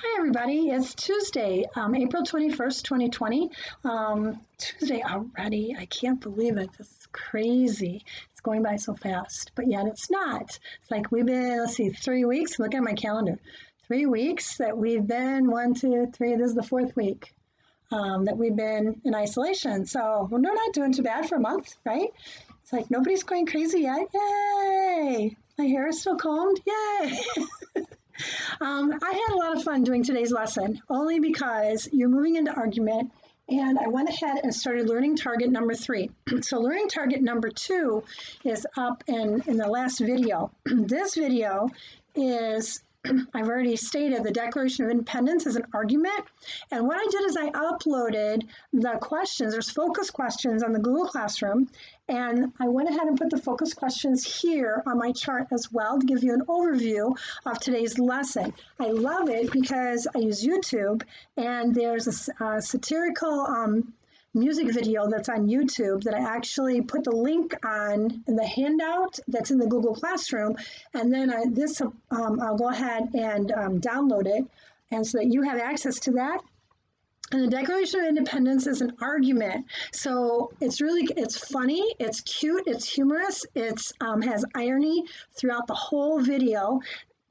Hi, everybody. It's Tuesday, April 21st, 2020. Tuesday already. I can't believe it. This is crazy. It's going by so fast, but yet it's not. It's like we've been, let's see, 3 weeks. Look at my calendar. 3 weeks that we've been, 1, 2, 3, this is the fourth week that we've been in isolation. So we're not doing too bad for a month, right? It's like nobody's going crazy yet. Yay! My hair is still combed. Yay! I had a lot of fun doing today's lesson, only because you're moving into argument, and I went ahead and started learning target number 3. So learning target number 2 is up in the last video. This video is, I've already stated, the Declaration of Independence is an argument. And what I did is I uploaded the questions. There's focus questions on the Google Classroom. And I went ahead and put the focus questions here on my chart as well to give you an overview of today's lesson. I love it because I use YouTube, and there's a satirical music video that's on YouTube that I actually put the link on in the handout that's in the Google Classroom, and then I'll go ahead and download it, and so that you have access to that. And the Declaration of Independence is an argument. So it's funny, it's cute, it's humorous, it's has irony throughout the whole video.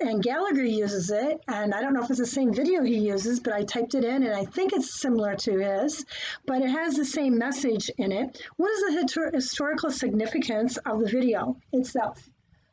And Gallagher uses it, and I don't know if it's the same video he uses, but I typed it in, and I think it's similar to his, but it has the same message in it. What is the historical significance of the video itself?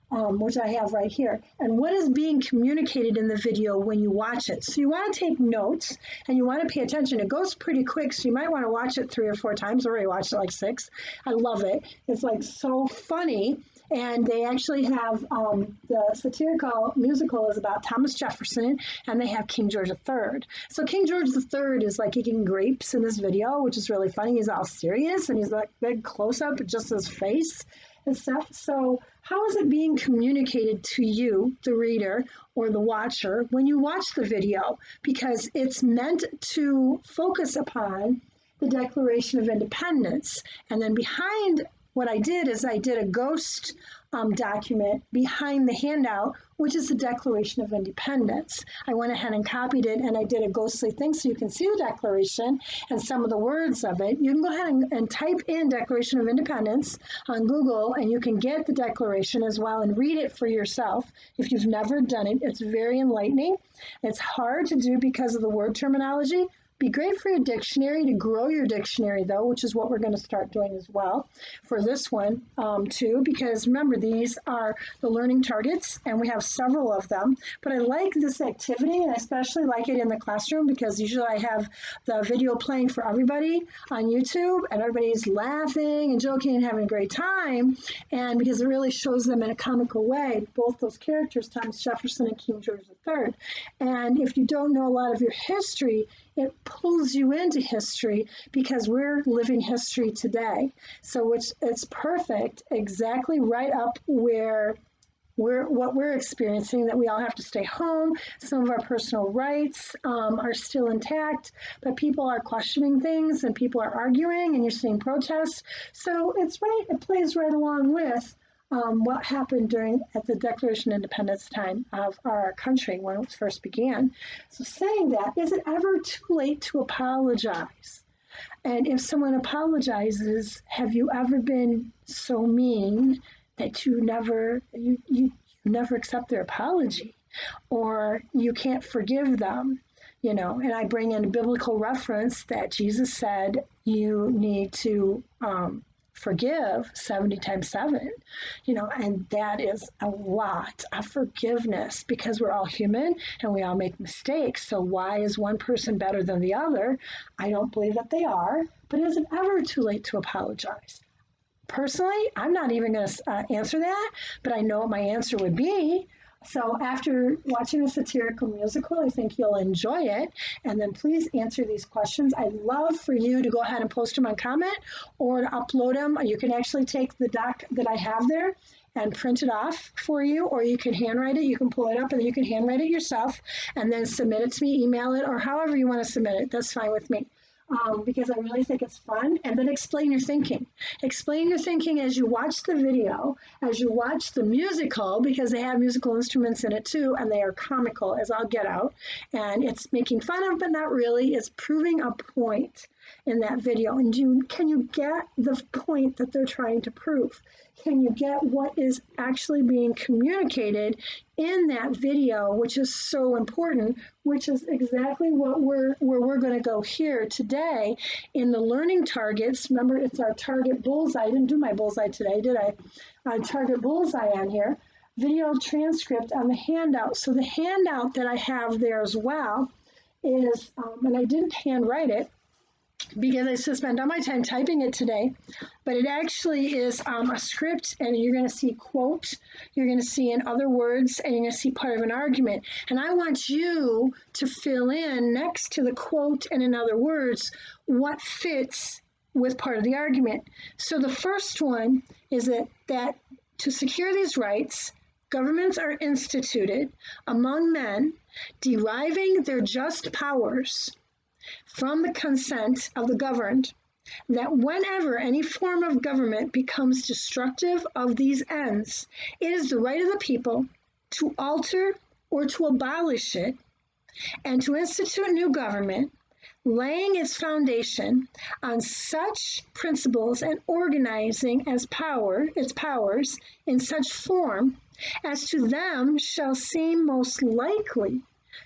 Which I have right here. And what is being communicated in the video when you watch it? So you want to take notes and you want to pay attention. It goes pretty quick, so you might want to watch it 3 or 4 times. I already watched it like 6. I love it. It's like so funny. And they actually have the satirical musical is about Thomas Jefferson, and they have King George III. So King George III is like eating grapes in this video, which is really funny. He's all serious, and he's like big close up, just his face and stuff. So how is it being communicated to you, the reader or the watcher, when you watch the video? Because it's meant to focus upon the Declaration of Independence. And then behind what I did is I did a ghost document behind the handout, which is the Declaration of Independence. I went ahead and copied it, and I did a ghostly thing so you can see the Declaration and some of the words of it. You can go ahead and type in Declaration of Independence on Google, and you can get the Declaration as well and read it for yourself. If you've never done it, it's very enlightening. It's hard to do because of the word terminology. Be great for your dictionary, to grow your dictionary, though, which is what we're going to start doing as well for this one, too, because remember, these are the learning targets, and we have several of them. But I like this activity, and I especially like it in the classroom because usually I have the video playing for everybody on YouTube, and everybody's laughing and joking and having a great time, and because it really shows them in a comical way, both those characters, Thomas Jefferson and King George III. And if you don't know a lot of your history, it pulls you into history because we're living history today. So it's perfect, exactly right up where what we're experiencing, that we all have to stay home. Some of our personal rights are still intact, but people are questioning things and people are arguing, and you're seeing protests. So it plays right along with what happened at the Declaration of Independence time of our country when it first began. So saying that, is it ever too late to apologize? And if someone apologizes, have you ever been so mean that you never accept their apology, or you can't forgive them? And I bring in a biblical reference that Jesus said you need to forgive 70 times 7, and that is a lot of forgiveness because we're all human and we all make mistakes. So why is one person better than the other? I don't believe that they are, but is it ever too late to apologize? Personally, I'm not even going to answer that, but I know what my answer would be. So after watching the satirical musical, I think you'll enjoy it. And then please answer these questions. I'd love for you to go ahead and post them on comment or to upload them. You can actually take the doc that I have there and print it off for you, or you can handwrite it. You can pull it up and you can handwrite it yourself and then submit it to me, email it, or however you want to submit it. That's fine with me. because I really think it's fun. And then explain your thinking. Explain your thinking as you watch the video, as you watch the musical, because they have musical instruments in it too, and they are comical as all get out. And it's making fun of, but not really. It's proving a point in that video. And can you get the point that they're trying to prove? Can you get what is actually being communicated in that video, which is so important, which is exactly where we're going to go here today in the learning targets. Remember, it's our target bullseye. I didn't do my bullseye today, did I? Target bullseye on here. Video transcript on the handout. So the handout that I have there as well is, and I didn't handwrite it, because I just spent all my time typing it today, but it actually is a script, and you're going to see quote, you're going to see in other words, and you're going to see part of an argument. And I want you to fill in next to the quote and in other words what fits with part of the argument. So the first one is that to secure these rights, governments are instituted among men, deriving their just powers from the consent of the governed, that whenever any form of government becomes destructive of these ends, it is the right of the people to alter or to abolish it, and to institute new government, laying its foundation on such principles and organizing its powers in such form as to them shall seem most likely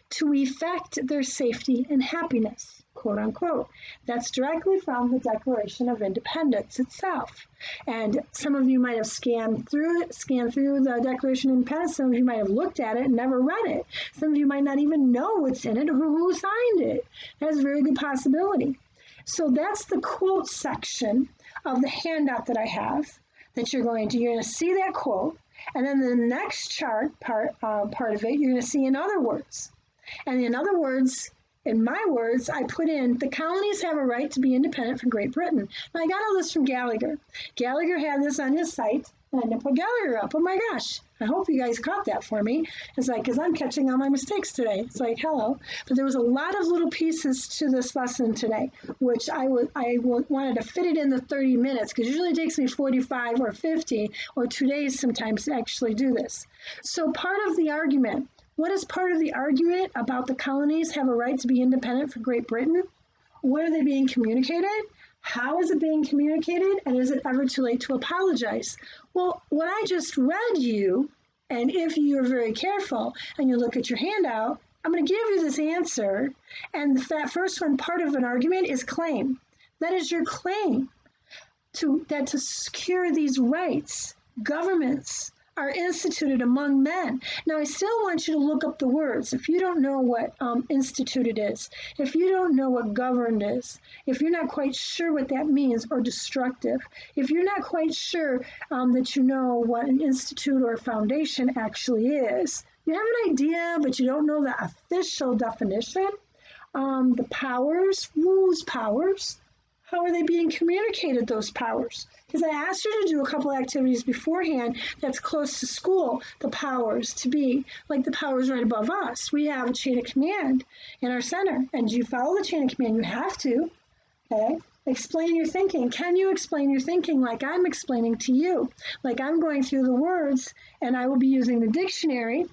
to effect their safety and happiness, quote unquote. That's directly from the Declaration of Independence itself. And some of you might have scanned through the Declaration of Independence. Some of you might have looked at it and never read it. Some of you might not even know what's in it or who signed it. That's a very good possibility. So that's the quote section of the handout that I have that you're going to see that quote. And then the next part of it, you're going to see in other words. And in other words, in my words, I put in, the colonies have a right to be independent from Great Britain. Now, I got all this from Gallagher. Gallagher had this on his site, and I didn't put Gallagher up. Oh my gosh, I hope you guys caught that for me. It's like, because I'm catching all my mistakes today. It's like, hello. But there was a lot of little pieces to this lesson today, which I wanted to fit it in the 30 minutes, because usually it takes me 45 or 50 or 2 days sometimes to actually do this. So part of the argument, what is part of the argument about the colonies have a right to be independent from Great Britain? What are they being communicated? How is it being communicated? And is it ever too late to apologize? Well, what I just read you, and if you're very careful and you look at your handout, I'm going to give you this answer. And that first one, part of an argument, is claim. That is your claim to secure these rights, governments are instituted among men. Now, I still want you to look up the words. If you don't know what instituted is, if you don't know what governed is, if you're not quite sure what that means, or destructive, if you're not quite sure that you know what an institute or foundation actually is, you have an idea, but you don't know the official definition, the powers, whose powers, how are they being communicated, those powers? Because I asked you to do a couple activities beforehand that's close to school, the powers to be, like the powers right above us. We have a chain of command in our center, and you follow the chain of command, you have to, okay? Explain your thinking. Can you explain your thinking like I'm explaining to you? Like I'm going through the words, and I will be using the dictionary,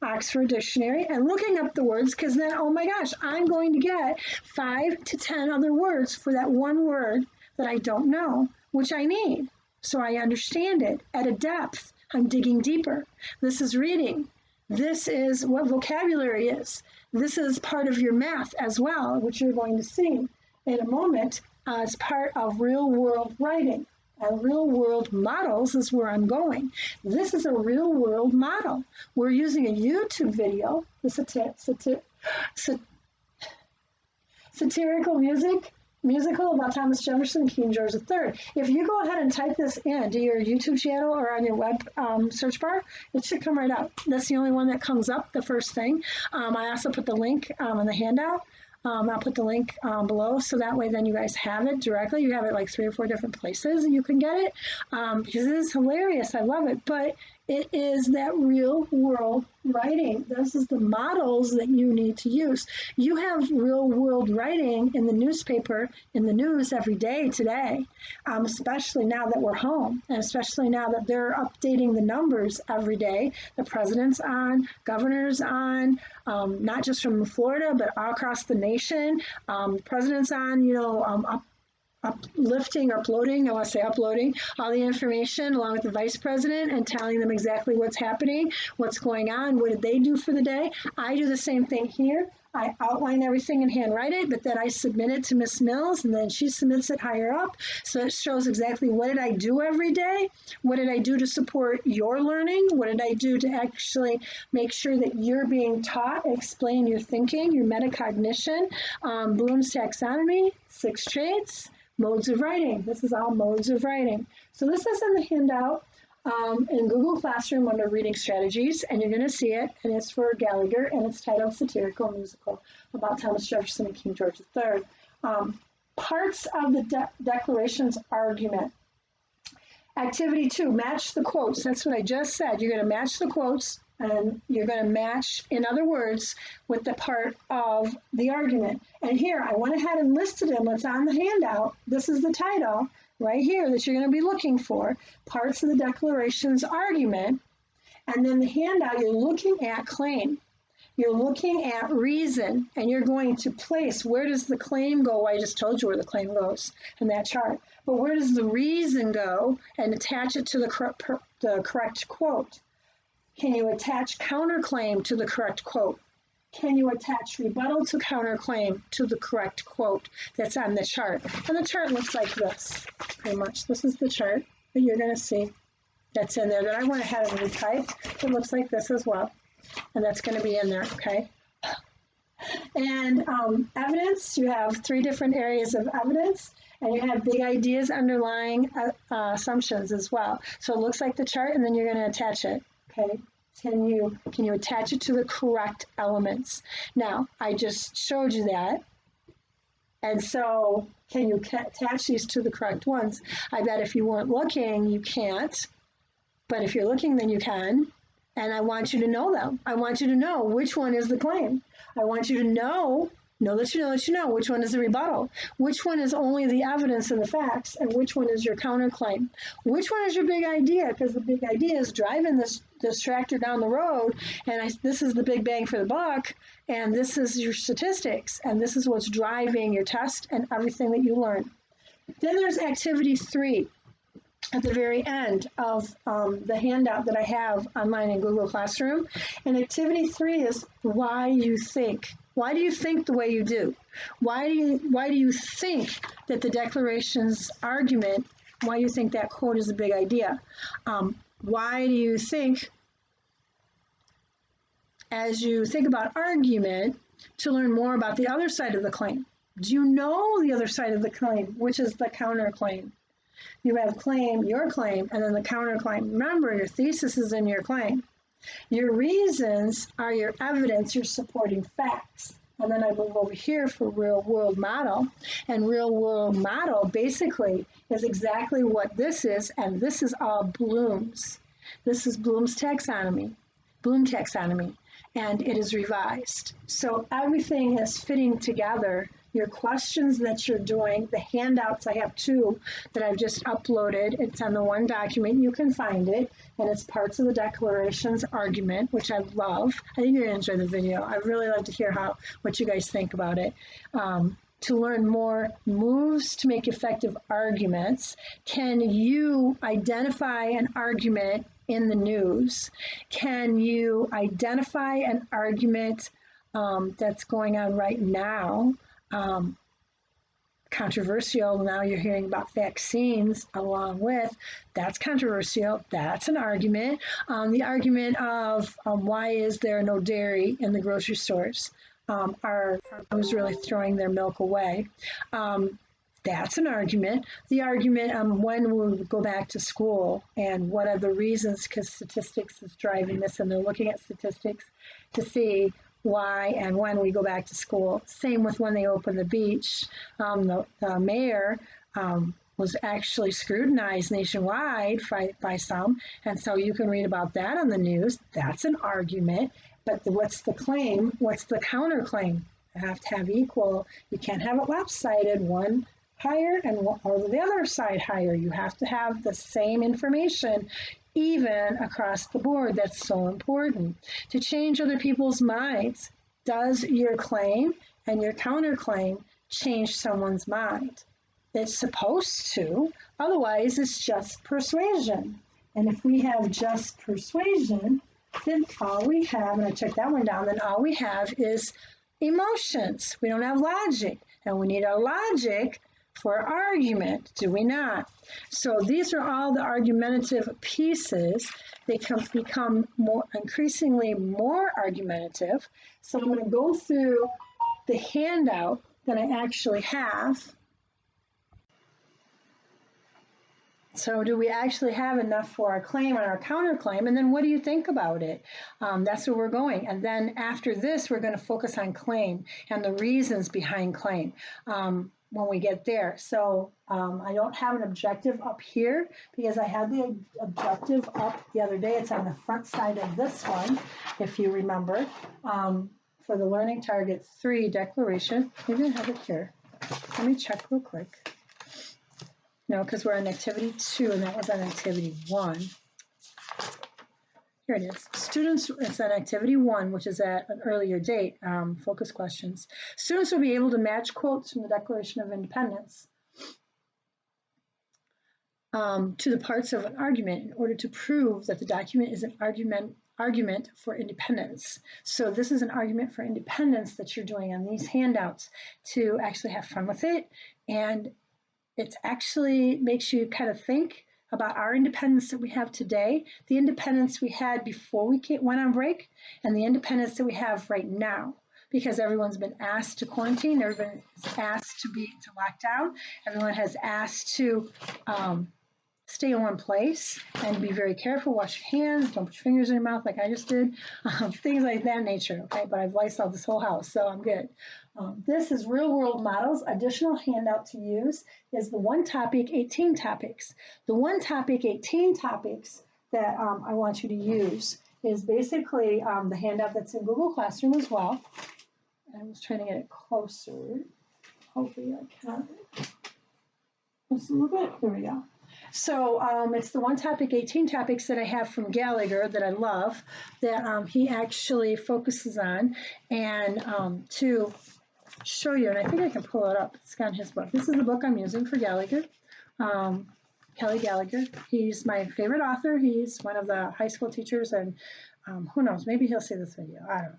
Oxford Dictionary, and looking up the words, because then, oh my gosh, I'm going to get 5 to 10 other words for that one word that I don't know, which I need. So I understand it at a depth. I'm digging deeper. This is reading. This is what vocabulary is. This is part of your math as well, which you're going to see in a moment as part of real world writing. And real world models is where I'm going. This is a real world model. We're using a YouTube video, the satirical musical about Thomas Jefferson and King George III. If you go ahead and type this into your YouTube channel or on your web search bar, it should come right up. That's the only one that comes up, the first thing. I also put the link on the handout. I'll put the link below, so that way then you guys have it directly. You have it like 3 or 4 different places and you can get it, because it is hilarious. I love it. But It is that real world writing. This is the models that you need to use. You have real world writing in the newspaper, in the news every day today, especially now that we're home, and especially now that they're updating the numbers every day. The president's on, governor's on, not just from Florida, but all across the nation. President's on, uplifting or uploading, I want to say uploading, all the information along with the vice president and telling them exactly what's happening, what's going on, what did they do for the day. I do the same thing here. I outline everything and handwrite it, but then I submit it to Miss Mills, and then she submits it higher up. So it shows exactly what did I do every day? What did I do to support your learning? What did I do to actually make sure that you're being taught, explain your thinking, your metacognition, Bloom's taxonomy, 6 traits, modes of writing. This is all modes of writing. So this is in the handout in Google Classroom under Reading Strategies, and you're going to see it, and it's for Gallagher, and it's titled Satirical Musical about Thomas Jefferson and King George III. Parts of the Declaration's argument. Activity 2, match the quotes. That's what I just said. You're going to match the quotes, and you're going to match, in other words, with the part of the argument. And here, I went ahead and listed them. It's on the handout. This is the title right here that you're going to be looking for, parts of the Declaration's argument. And then the handout, you're looking at claim. You're looking at reason, and you're going to place, where does the claim go? I just told you where the claim goes in that chart. But where does the reason go, and attach it to the correct quote? Can you attach counterclaim to the correct quote? Can you attach rebuttal to counterclaim to the correct quote that's on the chart? And the chart looks like this, pretty much. This is the chart that you're going to see that's in there that I went ahead and retyped. It looks like this as well. And that's going to be in there, okay? And evidence, you have 3 different areas of evidence, and you have big ideas underlying assumptions as well. So it looks like the chart, and then you're going to attach it, okay? Can you attach it to the correct elements? Now, I just showed you that. And so can you attach these to the correct ones? I bet if you weren't looking, you can't. But if you're looking, then you can. And I want you to know them. I want you to know which one is the claim. I want you to know which one is the rebuttal, which one is only the evidence and the facts, and which one is your counterclaim. Which one is your big idea? Because the big idea is driving this tractor down the road, and this is the big bang for the buck, and this is your statistics, and this is what's driving your test and everything that you learn. Then there's activity 3. At the very end of the handout that I have online in Google Classroom. And activity 3 is why you think. Why do you think the way you do? Why do you think that the Declaration's argument, why do you think that quote is a big idea? Why do you think, as you think about argument, to learn more about the other side of the claim? Do you know the other side of the claim, which is the counterclaim? You have claim, your claim, and then the counterclaim. Remember, your thesis is in your claim. Your reasons are your evidence, your supporting facts. And then I move over here for real world model. And real world model basically is exactly what this is, and this is all Bloom's. This is Bloom's taxonomy, Bloom taxonomy, and it is revised. So everything is fitting together. Your questions that you're doing, the handouts, I have 2 that I've just uploaded. It's on the one document, you can find it, and it's parts of the Declaration's argument, which I love. I think you're gonna enjoy the video. I really love to hear what you guys think about it. To learn more moves to make effective arguments. Can you identify an argument in the news? Can you identify an argument that's going on right now? Controversial. Now you're hearing about vaccines along with, that's controversial. That's an argument. The argument of why is there no dairy in the grocery stores? Are farmers really throwing their milk away? That's an argument. The argument when will we go back to school and what are the reasons, because statistics is driving this, and they're looking at statistics to see why and when we go back to school. Same with when they open the beach. The mayor was actually scrutinized nationwide by some. And so you can read about that on the news. That's an argument. But what's the claim? What's the counterclaim? You have to have equal. You can't have it lopsided, one higher and or the other side higher. You have to have the same information even across the board. That's so important. To change other people's minds, does your claim and your counterclaim change someone's mind? It's supposed to, otherwise it's just persuasion. And if we have just persuasion, then all we have, and I took that one down, then all we have is emotions. We don't have logic, and we need our logic for argument, do we not? So these are all the argumentative pieces. They can become increasingly more argumentative. So I'm going to go through the handout that I actually have. So do we actually have enough for our claim and our counterclaim? And then what do you think about it? That's where we're going. And then after this, we're going to focus on claim and the reasons behind claim when we get there. So I don't have an objective up here because I had the objective up the other day. It's on the front side of this one, if you remember, for the Learning Target 3 declaration. Maybe I have it here. Let me check real quick. No, because we're on activity 2 and that was on activity 1. Here it is. Students, it's on activity 1, which is at an earlier date, focus questions. Students will be able to match quotes from the Declaration of Independence to the parts of an argument in order to prove that the document is an argument for independence. So this is an argument for independence that you're doing on these handouts to actually have fun with it. And it actually makes you kind of think about our independence that we have today, the independence we had before we went on break, and the independence that we have right now, because everyone's been asked to quarantine, everyone is asked to lock down, everyone has asked to stay in one place and be very careful, wash your hands, don't put your fingers in your mouth like I just did, things like that nature, okay? But I've Lysoled this whole house, so I'm good. This is real world models. Additional handout to use is the one topic, 18 topics. The one topic, 18 topics that I want you to use is basically the handout that's in Google Classroom as well. I was trying to get it closer. Hopefully I can. Just a little bit. There we go. So it's the one topic, 18 topics that I have from Gallagher that I love, that he actually focuses on. And to show you, and I think I can pull it up, it's on his book. This is the book I'm using for Gallagher, Kelly Gallagher. He's my favorite author. He's one of the high school teachers, and who knows, maybe he'll see this video. I don't know.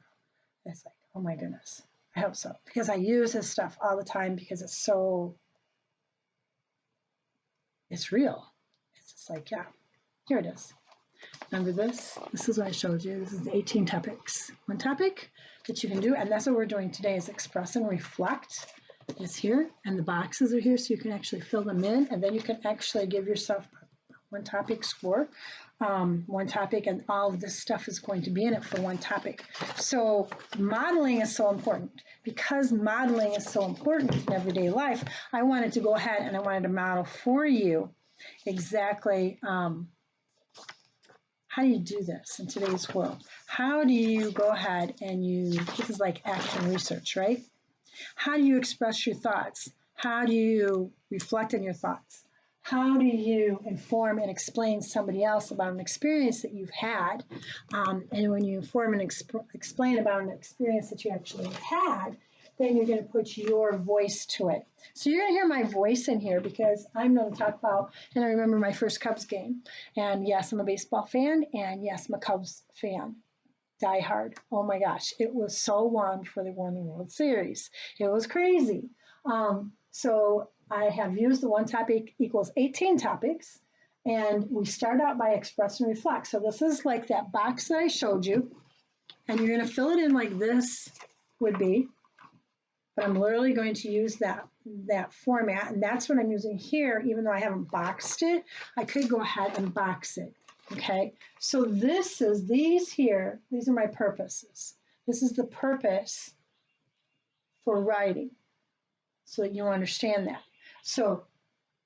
It's like, oh my goodness. I hope so, because I use his stuff all the time because it's so, it's real. It's just like, yeah, here it is. Remember this? This is what I showed you. This is the 18 topics. One topic that you can do, and that's what we're doing today is express and reflect. It's here, and the boxes are here, so you can actually fill them in, and then you can actually give yourself one topic score, one topic, and all of this stuff is going to be in it for one topic. So modeling is so important. Because modeling is so important in everyday life, I wanted to go ahead and I wanted to model for you exactly how do you do this in today's world? How do you go ahead and this is like action research, right? How do you express your thoughts? How do you reflect on your thoughts? How do you inform and explain somebody else about an experience that you've had? And when you inform and explain about an experience that you actually had, then you're going to put your voice to it. So you're going to hear my voice in here because I'm going to talk about, and I remember my first Cubs game. And yes, I'm a baseball fan, and yes, I'm a Cubs fan. Die hard. Oh my gosh, it was so long before they won the World Series. It was crazy. So I have used the one topic equals 18 topics, and we start out by express and reflect. So this is like that box that I showed you, and you're going to fill it in like this would be, but I'm literally going to use that format, and that's what I'm using here, even though I haven't boxed it. I could go ahead and box it, okay? So these are my purposes. This is the purpose for writing, so that you understand that. So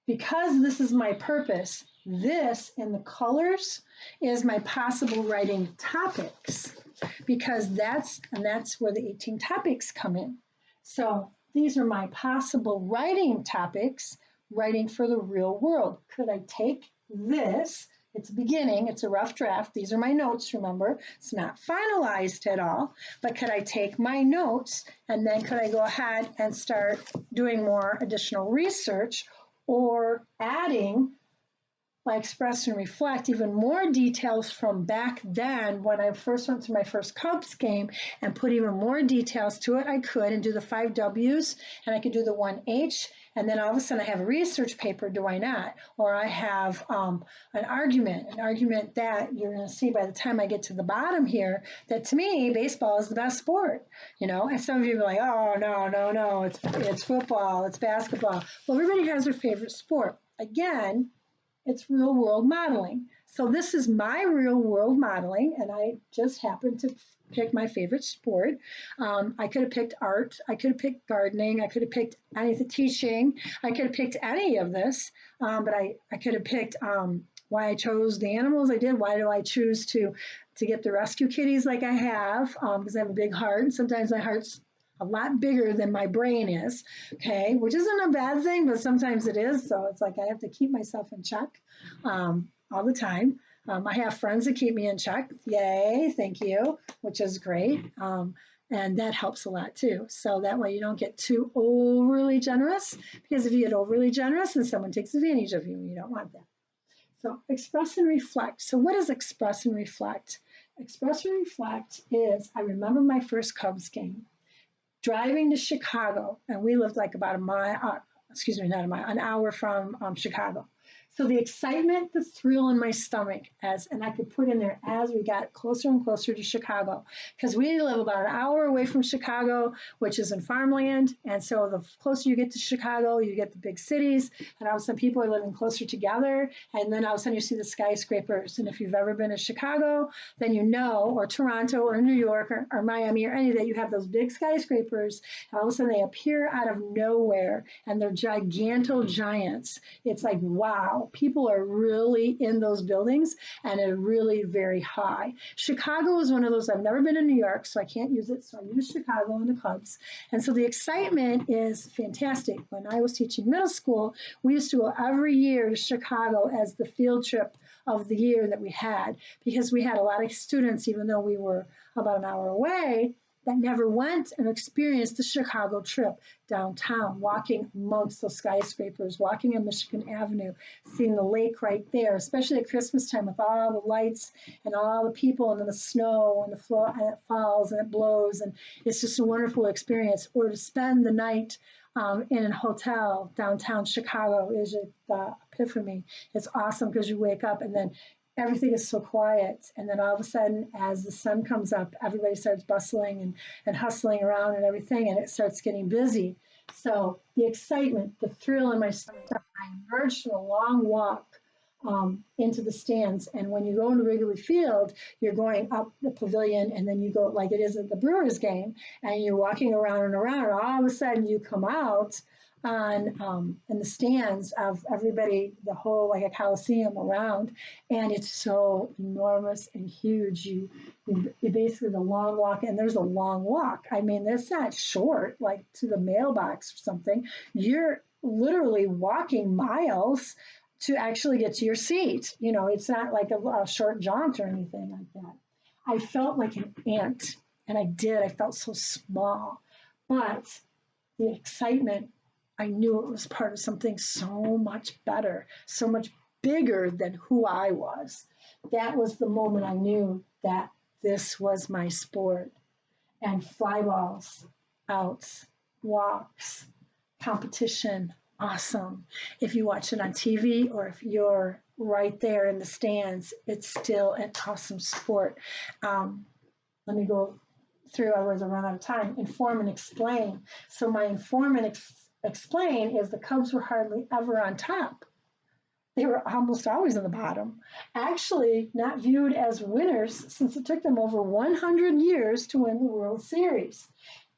because this is my purpose, this in the colors is my possible writing topics, because that's where the 18 topics come in. So these are my possible writing topics, writing for the real world. Could I take this? It's a beginning, it's a rough draft. These are my notes, remember? It's not finalized at all, but could I take my notes and then could I go ahead and start doing more additional research or adding, by express and reflect, even more details from back then when I first went to my first Cubs game and put even more details to it. I could and do the 5 W's and I could do the 1 H, and then all of a sudden I have a research paper, do I not? Or I have an argument that you're going to see by the time I get to the bottom here, that to me, baseball is the best sport, you know? And some of you are like, oh, no, it's football, it's basketball. Well, everybody has their favorite sport. Again, it's real world modeling. So this is my real world modeling, and I just happened to pick my favorite sport. I could have picked art. I could have picked gardening. I could have picked anything, teaching. I could have picked any of this, but I could have picked why I chose the animals I did. Why do I choose to get the rescue kitties like I have? Because I have a big heart, and sometimes my heart's a lot bigger than my brain is, okay, which isn't a bad thing, but sometimes it is. So it's like I have to keep myself in check all the time. I have friends that keep me in check. Yay, thank you, which is great. And that helps a lot too. So that way you don't get too overly generous, because if you get overly generous and someone takes advantage of you, you don't want that. So express and reflect. So what is express and reflect? Express and reflect is, I remember my first Cubs game. Driving to Chicago, and we lived like about an hour from Chicago. So the excitement, the thrill in my stomach, and I could put in there as we got closer and closer to Chicago, because we live about an hour away from Chicago, which is in farmland. And so the closer you get to Chicago, you get the big cities, and all of a sudden people are living closer together. And then all of a sudden you see the skyscrapers. And if you've ever been to Chicago, then you know, or Toronto, or New York, or Miami, or any of that, you have those big skyscrapers. And all of a sudden they appear out of nowhere, and they're giants. It's like, wow. People are really in those buildings, and they're really very high. Chicago is one of those. I've never been in New York, so I can't use it. So I use Chicago and the Cubs. And so the excitement is fantastic. When I was teaching middle school, we used to go every year to Chicago as the field trip of the year that we had, because we had a lot of students, even though we were about an hour away, that never went and experienced the Chicago trip downtown, walking amongst those skyscrapers, walking on Michigan Avenue, seeing the lake right there, especially at Christmas time with all the lights and all the people, and then the snow and and it falls and it blows, and it's just a wonderful experience. Or to spend the night in a hotel downtown Chicago is the epiphany. It's awesome because you wake up and then everything is so quiet. And then all of a sudden, as the sun comes up, everybody starts bustling and hustling around and everything, and it starts getting busy. So the excitement, the thrill in my stomach, I emerged from a long walk into the stands. And when you go into Wrigley Field, you're going up the pavilion, and then you go like it is at the Brewers game, and you're walking around and around, and all of a sudden you come out on in the stands of everybody, the whole like a coliseum around, and it's so enormous and huge. You basically the long walk, and there's a long walk. I mean, it's not short like to the mailbox or something. You're literally walking miles to actually get to your seat. You know, it's not like a short jaunt or anything like that. I felt like an ant, and I felt so small, but the excitement, I knew it was part of something so much better, so much bigger than who I was. That was the moment I knew that this was my sport. And fly balls, outs, walks, competition, awesome. If you watch it on TV or if you're right there in the stands, it's still an awesome sport. Let me go through, otherwise I'll run out of time. Inform and explain. So my inform and explain is the Cubs were hardly ever on top. They were almost always in the bottom. Actually, not viewed as winners since it took them over 100 years to win the World Series.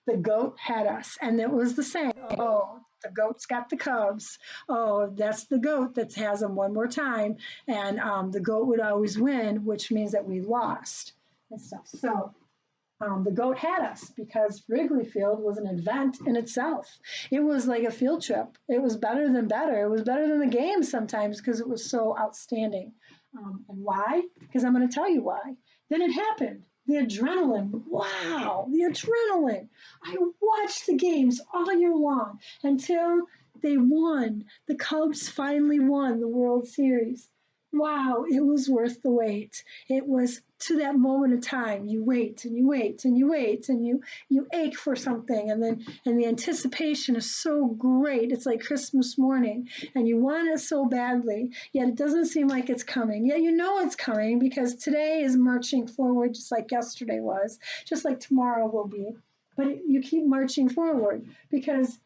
The GOAT had us, and it was the same. Oh, The goat's got the Cubs. Oh, that's the goat that has them one more time. And the goat would always win, which means that we lost and stuff. So the goat had us because Wrigley Field was an event in itself. It was like a field trip. It was better than better. It was better than the game sometimes because it was so outstanding. And why? Because I'm going to tell you why. Then it happened. The adrenaline. Wow, the adrenaline. I watched the games all year long until they won. The Cubs finally won the World Series. Wow, it was worth the wait. It was to that moment of time. You wait and you wait and you wait and you ache for something, and the anticipation is so great. It's like Christmas morning, and you want it so badly, yet it doesn't seem like it's coming. Yet you know it's coming because today is marching forward just like yesterday was, just like tomorrow will be. But you keep marching forward because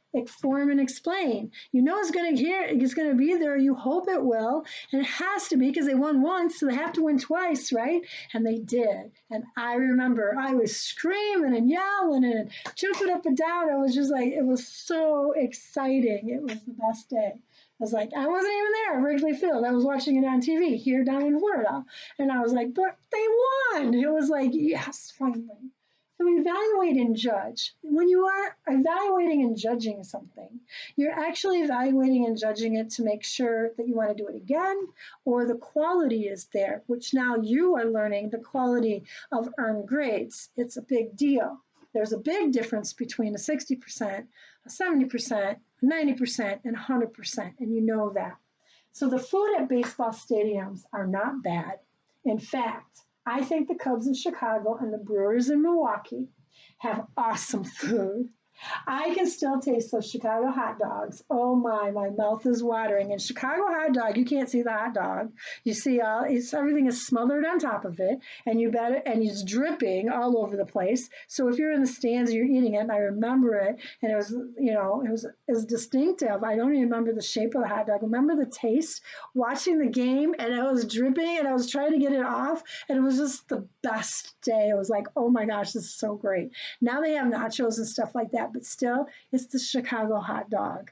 form and explain. You know it's going to it's going to be there. You hope it will, and it has to be because they won once, so they have to win twice, right? And they did. And I remember I was screaming and yelling and jumping up and down. I was just like, it was so exciting. It was the best day. I was like, I wasn't even there at Wrigley Field. I was watching it on TV here down in Florida, and I was like, but they won. It was like, yes, finally. So evaluate and judge. When you are evaluating and judging something, you're actually evaluating and judging it to make sure that you want to do it again or the quality is there, which now you are learning the quality of earned grades. It's a big deal. There's a big difference between a 60%, a 70%, a 90%, and 100%, and you know that. So the food at baseball stadiums are not bad. In fact, I think the Cubs in Chicago and the Brewers in Milwaukee have awesome food. I can still taste those Chicago hot dogs. Oh my mouth is watering. And Chicago hot dog, you can't see the hot dog. You see everything is smothered on top of it, and it's dripping all over the place. So if you're in the stands, you're eating it, and I remember it, and it was distinctive. I don't even remember the shape of the hot dog. I remember the taste, watching the game, and it was dripping, and I was trying to get it off, and it was just the best day. It was like, oh my gosh, this is so great. Now they have nachos and stuff like that, but still, it's the Chicago hot dog.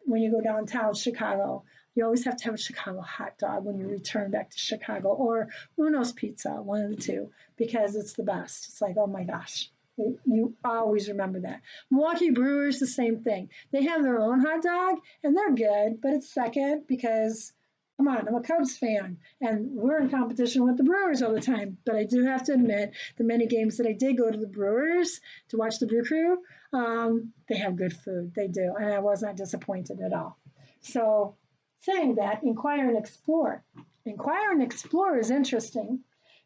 When you go downtown Chicago, you always have to have a Chicago hot dog when you return back to Chicago, or Uno's Pizza, one of the two, because it's the best. It's like, oh my gosh, you always remember that. Milwaukee Brewers, the same thing. They have their own hot dog, and they're good, but it's second because come on, I'm a Cubs fan, and we're in competition with the Brewers all the time. But I do have to admit, the many games that I did go to the Brewers to watch the Brew Crew, they have good food. They do, and I was not disappointed at all. So, saying that, inquire and explore. Inquire and explore is interesting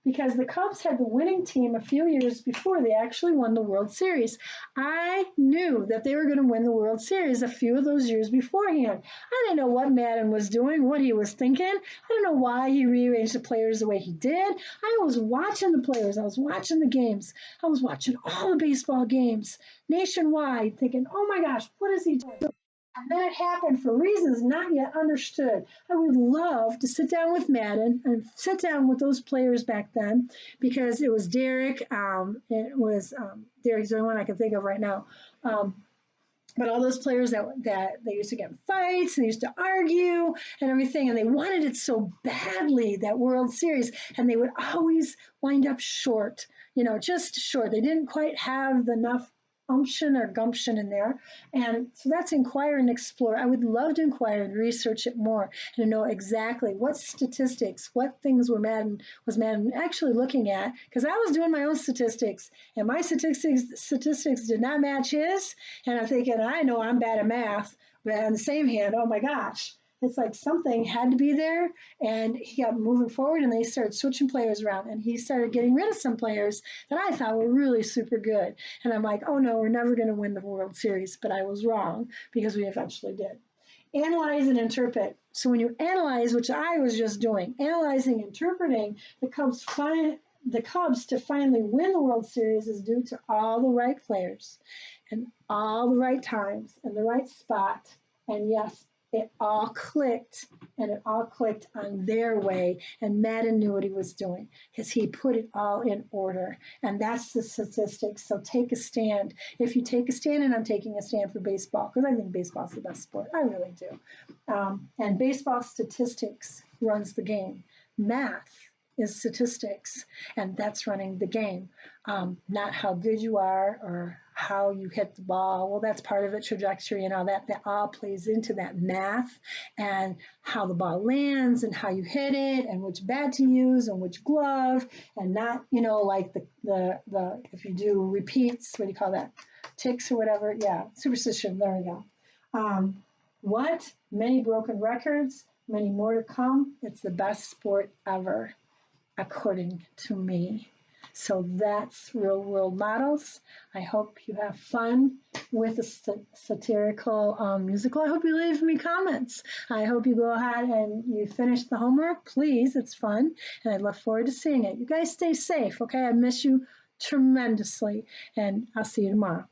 because the Cubs had the winning team a few years before they actually won the World Series. I knew that they were going to win the World Series a few of those years beforehand. I didn't know what Madden was doing, what he was thinking. I don't know why he rearranged the players the way he did. I was watching the players. I was watching the games. I was watching all the baseball games nationwide thinking, oh my gosh, what is he doing? And then it happened for reasons not yet understood. I would love to sit down with Madden and sit down with those players back then because it was Derek. Derek's the only one I can think of right now. But all those players that they used to get in fights, and they used to argue and everything, and they wanted it so badly, that World Series, and they would always wind up short, just short. They didn't quite have enough umption or gumption in there. And so that's inquire and explore. I would love to inquire and research it more and to know exactly what statistics, what things was Madden actually looking at, because I was doing my own statistics, and my statistics did not match his. And I'm thinking, I know I'm bad at math, but on the same hand, oh my gosh, it's like something had to be there, and he got moving forward, and they started switching players around, and he started getting rid of some players that I thought were really super good. And I'm like, oh no, we're never going to win the World Series, but I was wrong because we eventually did. Analyze and interpret. So when you analyze, which I was just doing, analyzing, interpreting, the Cubs to finally win the World Series is due to all the right players and all the right times and the right spot. And yes, it all clicked, and it all clicked on their way. And Madden knew what he was doing because he put it all in order. And that's the statistics. So take a stand. If you take a stand, and I'm taking a stand for baseball because I think baseball's the best sport. I really do. And baseball statistics runs the game. Math is statistics, and that's running the game. Not how good you are or how you hit the ball. Well, that's part of it, trajectory and all that. That all plays into that math, and how the ball lands and how you hit it and which bat to use and which glove, and not, like the if you do repeats, what do you call that? Ticks or whatever. Yeah, superstition. There we go. What? Many broken records, many more to come. It's the best sport ever, according to me. So that's Real World Models. I hope you have fun with the satirical musical. I hope you leave me comments. I hope you go ahead and you finish the homework, please. It's fun, and I look forward to seeing it. You guys stay safe, okay? I miss you tremendously, and I'll see you tomorrow.